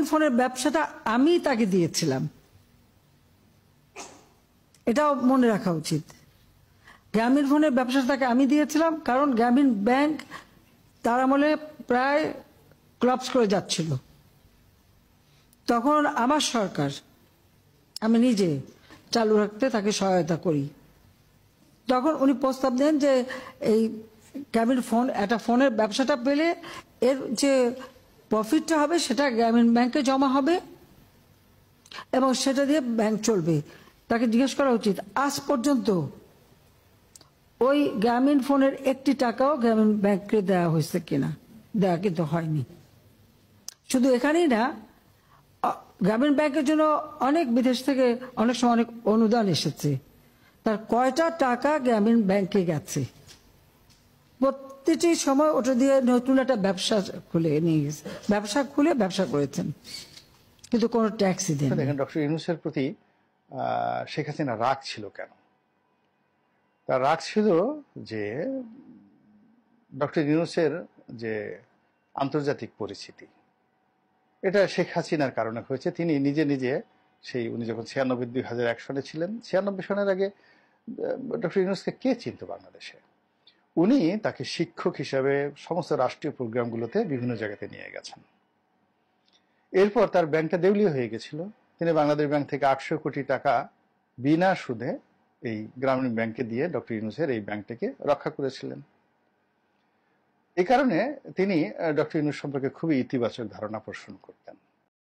গ্রামীণ ফোনের ব্যবসাটা আমি তাকে দিয়েছিলাম, এটাও মনে রাখা উচিত। গ্রামীণ ফোনের ব্যবসাটা তাকে আমি দিয়েছিলাম, কারণ গ্রামীণ ব্যাংক তার আমলে প্রায় ক্লাপস করে যাচ্ছিল। তখন আমার সরকার, আমি নিজে চালু রাখতে তাকে সহায়তা করি। তখন উনি প্রস্তাব দেন যে এই গ্রামীণ ফোন, একটা ফোনের ব্যবসাটা পেলে এর যে প্রফিটটা হবে সেটা গ্রামীণ ব্যাংকে জমা হবে এবং সেটা দিয়ে ব্যাংক চলবে। তাকে জিজ্ঞেস করা উচিত আজ পর্যন্ত ওই গ্রামীণ ফোনের একটি টাকাও গ্রামীণ ব্যাংকে দেওয়া হয়েছে কিনা। দেওয়া কিন্তু হয়নি। শুধু এখানেই না, গ্রামীণ ব্যাংকের জন্য অনেক বিদেশ থেকে অনেক সময় অনেক অনুদান এসেছে, তার কয়টা টাকা গ্রামীণ ব্যাংকে গেছে? প্রতিটি সময় ওটা দিয়ে নতুন একটা ব্যবসা খুলে নিয়ে গেছে, ব্যবসা খুলে ব্যবসা করেছেন, কিন্তু কোনো ট্যাক্সই দেন। দেখেন, ডক্টর ইউনূসের প্রতি শেখ হাসিনা রাগ ছিল কেন? তার রাগ ছিল যে ডক্টর ইউনূসের যে আন্তর্জাতিক পরিচিতি, এটা শেখ হাসিনার কারণে হয়েছে। তিনি নিজে নিজে উনি যখন 96-2001 সনে ছিলেন, 96 সনের আগে ডক্টর ইউনূসকে কে চিনত বাংলাদেশে? উনি তাকে শিক্ষক হিসাবে সমস্ত রাষ্ট্রীয় প্রোগ্রামগুলোতে বিভিন্ন জায়গাতে নিয়ে গেছেন। এরপর তার ব্যাংকটা দেউলিয়া হয়ে গেছিল। তিনি বাংলাদেশ ব্যাংক থেকে 800 কোটি টাকা বিনা সুদে এই গ্রামীণ ব্যাংকে দিয়ে ডক্টর ইউনূসের এই ব্যাংকটাকে রক্ষা করেছিলেন। এই কারণে তিনি ডক্টর ইউনূস সম্পর্কে খুবই ইতিবাচক ধারণা পোষণ করতেন।